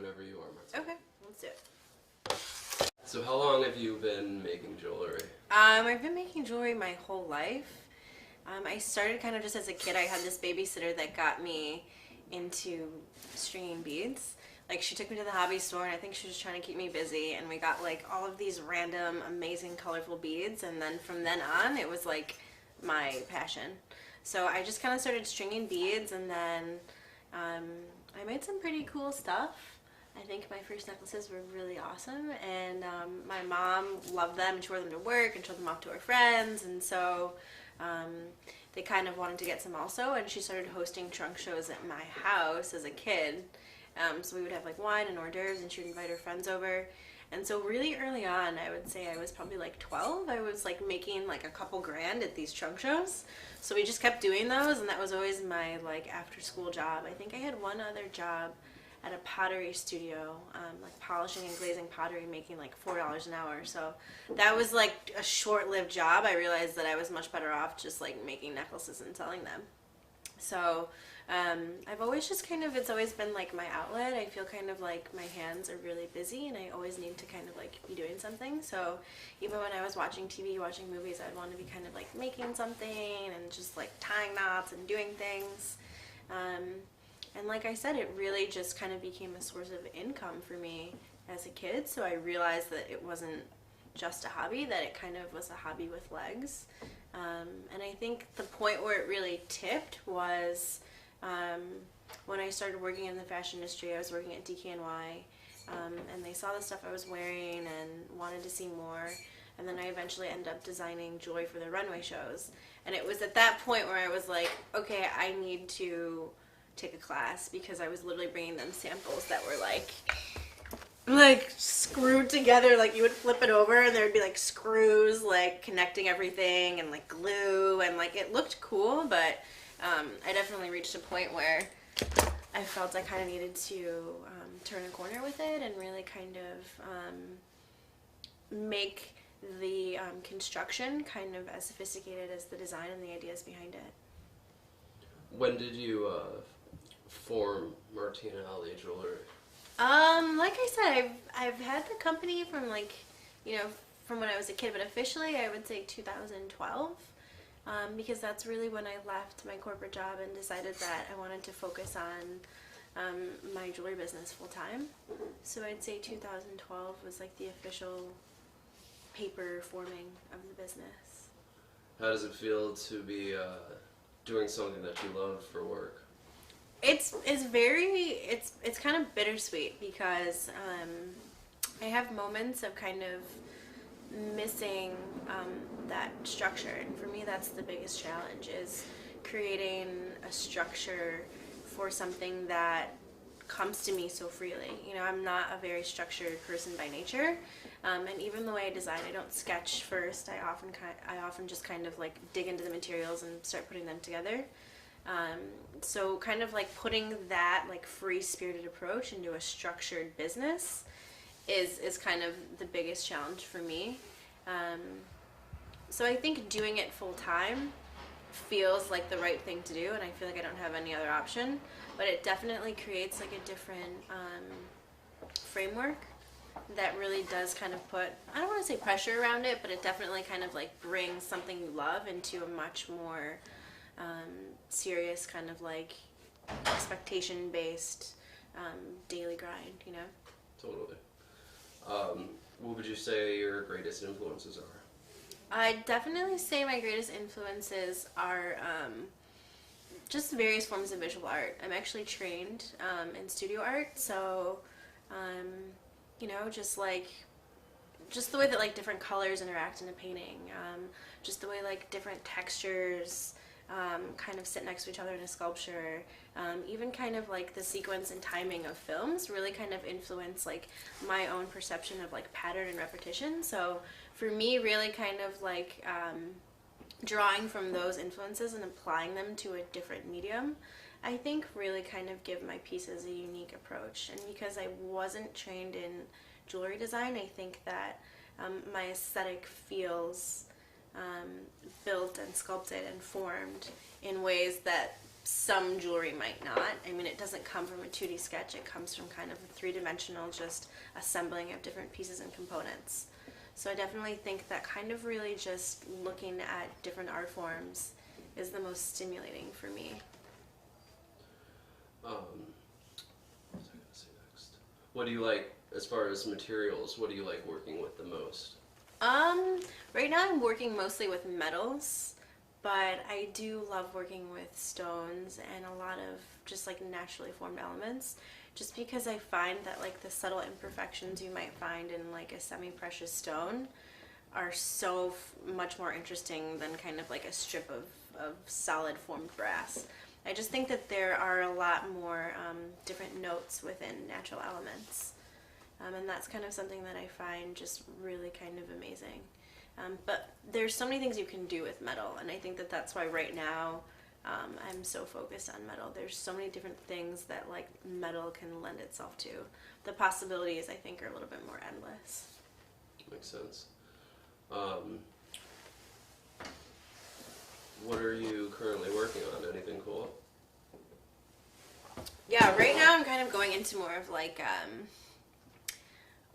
Whenever you are, Martine. Okay, let's do it. So how long have you been making jewelry? I've been making jewelry my whole life. I started kind of just as a kid. I had this babysitter that got me into stringing beads. Like, she took me to the hobby store, and I think she was trying to keep me busy, and we got like all of these random, amazing, colorful beads, and then from then on, it was like my passion. So I just kind of started stringing beads, and then I made some pretty cool stuff. I think my first necklaces were really awesome, and my mom loved them, and she wore them to work and showed them off to her friends, and so they kind of wanted to get some also, and she started hosting trunk shows at my house as a kid. So we would have like wine and hors d'oeuvres, and she would invite her friends over. And so really early on, I would say I was probably like 12, I was like making like a couple grand at these trunk shows. So we just kept doing those, and that was always my like after school job. I think I had one other job at a pottery studio, like polishing and glazing pottery, making like $4 an hour. So that was like a short-lived job. I realized that I was much better off just like making necklaces and selling them. So I've always just kind of, it's always been like my outlet. I feel kind of like my hands are really busy, and I always need to kind of like be doing something. So even when I was watching TV, watching movies, I'd want to be kind of like making something and just like tying knots and doing things. And like I said, it really just kind of became a source of income for me as a kid. So I realized that it wasn't just a hobby, that it kind of was a hobby with legs. And I think the point where it really tipped was when I started working in the fashion industry. I was working at DKNY, and they saw the stuff I was wearing and wanted to see more. And then I eventually ended up designing jewelry for the runway shows. And it was at that point where I was like, okay, I need to take a class, because I was literally bringing them samples that were like screwed together. Like, you would flip it over and there would be like screws like connecting everything, and like glue, and like it looked cool, but I definitely reached a point where I felt I kind of needed to turn a corner with it and really kind of make the construction kind of as sophisticated as the design and the ideas behind it. When did you form Martine Ali Jewelry? Like I said, I've had the company from like, you know, from when I was a kid, but officially I would say 2012, because that's really when I left my corporate job and decided that I wanted to focus on my jewelry business full time. So I'd say 2012 was like the official paper forming of the business. How does it feel to be doing something that you love for work? It's kind of bittersweet, because I have moments of kind of missing that structure, and for me that's the biggest challenge, is creating a structure for something that comes to me so freely. You know, I'm not a very structured person by nature, and even the way I design, I don't sketch first. I often just kind of like dig into the materials and start putting them together. So kind of like putting that like free-spirited approach into a structured business is kind of the biggest challenge for me. So I think doing it full-time feels like the right thing to do, and I feel like I don't have any other option, but it definitely creates like a different framework that really does kind of put, I don't want to say pressure around it, but it definitely kind of like brings something you love into a much more serious kind of like expectation-based daily grind, you know? Totally. What would you say your greatest influences are? I'd definitely say my greatest influences are just various forms of visual art. I'm actually trained in studio art, so you know, just the way that like different colors interact in a painting, just the way like different textures kind of sit next to each other in a sculpture, even kind of like the sequence and timing of films really kind of influence like my own perception of like pattern and repetition. So for me, really kind of like drawing from those influences and applying them to a different medium, I think really kind of give my pieces a unique approach. And because I wasn't trained in jewelry design, I think that my aesthetic feels built and sculpted and formed in ways that some jewelry might not. I mean, it doesn't come from a 2D sketch. It comes from kind of a three-dimensional just assembling of different pieces and components. So I definitely think that kind of really just looking at different art forms is the most stimulating for me. What was I going to say next? What do you like as far as materials? What do you like working with the most? Right now I'm working mostly with metals, but I do love working with stones and a lot of just like naturally formed elements, just because I find that like the subtle imperfections you might find in like a semi-precious stone are so much more interesting than kind of like a strip of solid formed brass. I just think that there are a lot more different notes within natural elements. And that's kind of something that I find just really kind of amazing. But there's so many things you can do with metal, and I think that that's why right now I'm so focused on metal. There's so many different things that like metal can lend itself to. The possibilities, I think, are a little bit more endless. Makes sense. What are you currently working on? Anything cool? Yeah, right now I'm kind of going into more of like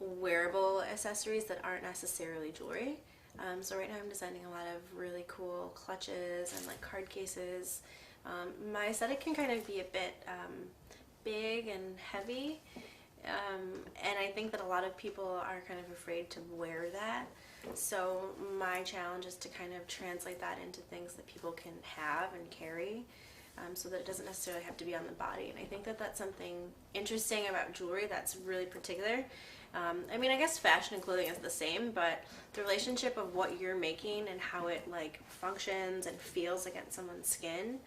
wearable accessories that aren't necessarily jewelry. So right now I'm designing a lot of really cool clutches and like card cases. My aesthetic can kind of be a bit big and heavy, and I think that a lot of people are kind of afraid to wear that. So my challenge is to kind of translate that into things that people can have and carry, so that it doesn't necessarily have to be on the body. And I think that that's something interesting about jewelry that's really particular. I mean, I guess fashion and clothing is the same, but the relationship of what you're making and how it like functions and feels against someone's skin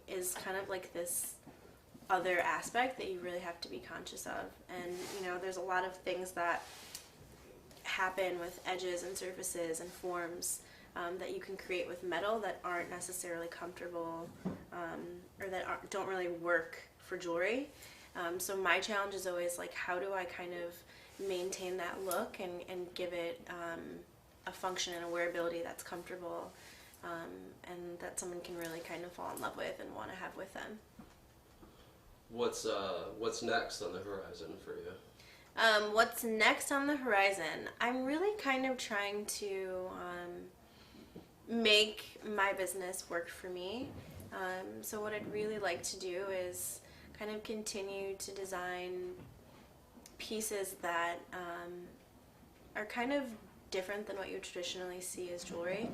is kind of like this other aspect that you really have to be conscious of. And you know, there's a lot of things that happen with edges and surfaces and forms that you can create with metal that aren't necessarily comfortable or that don't really work for jewelry. So my challenge is always like, how do I kind of maintain that look and give it a function and a wearability that's comfortable and that someone can really kind of fall in love with and want to have with them. What's next on the horizon for you? What's next on the horizon? I'm really kind of trying to make my business work for me. So what I'd really like to do is kind of continue to design pieces that are kind of different than what you traditionally see as jewelry.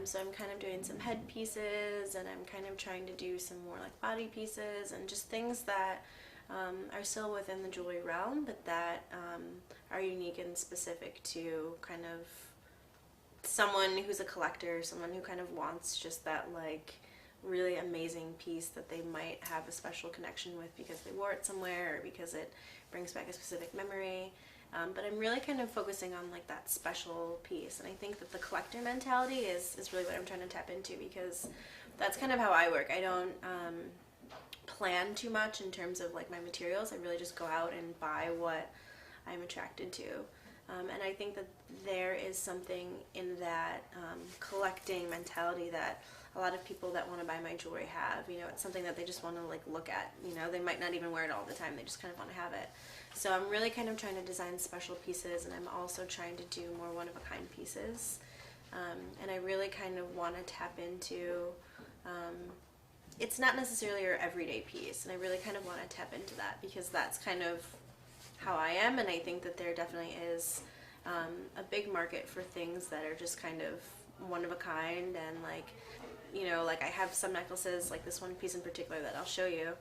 So I'm kind of doing some head pieces, and I'm kind of trying to do some more like body pieces and just things that are still within the jewelry realm, but that are unique and specific to kind of someone who's a collector, someone who kind of wants just that like really amazing piece that they might have a special connection with because they wore it somewhere or because it brings back a specific memory. But I'm really kind of focusing on like that special piece, and I think that the collector mentality is really what I'm trying to tap into, because that's kind of how I work. I don't plan too much in terms of like my materials. I really just go out and buy what I'm attracted to. And I think that there is something in that collecting mentality that a lot of people that want to buy my jewelry have. You know, it's something that they just want to like look at. You know, they might not even wear it all the time. They just kind of want to have it. So I'm really kind of trying to design special pieces, and I'm also trying to do more one-of-a-kind pieces. And I really kind of want to tap into, it's not necessarily your everyday piece, and I really kind of want to tap into that because that's kind of how I am, and I think that there definitely is a big market for things that are just kind of one of a kind. And like, you know, like I have some necklaces, like this one piece in particular that I'll show you.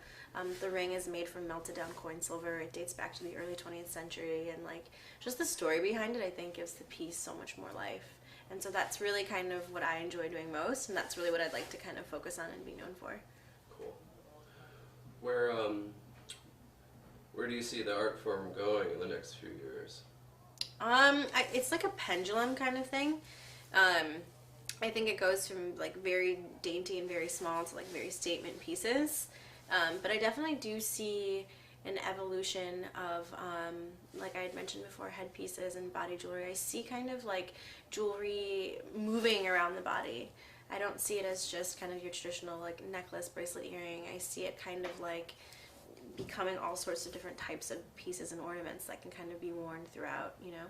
The ring is made from melted down coin silver. It dates back to the early 20th century, and like just the story behind it, I think, gives the piece so much more life. And so that's really kind of what I enjoy doing most, and that's really what I'd like to kind of focus on and be known for. Cool. Where do you see the art form going in the next few years? It's like a pendulum kind of thing. I think it goes from like very dainty and very small to like very statement pieces. But I definitely do see an evolution of, like I had mentioned before, headpieces and body jewelry. I see kind of like jewelry moving around the body. I don't see it as just kind of your traditional like necklace, bracelet, earring. I see it kind of like becoming all sorts of different types of pieces and ornaments that can kind of be worn throughout, you know?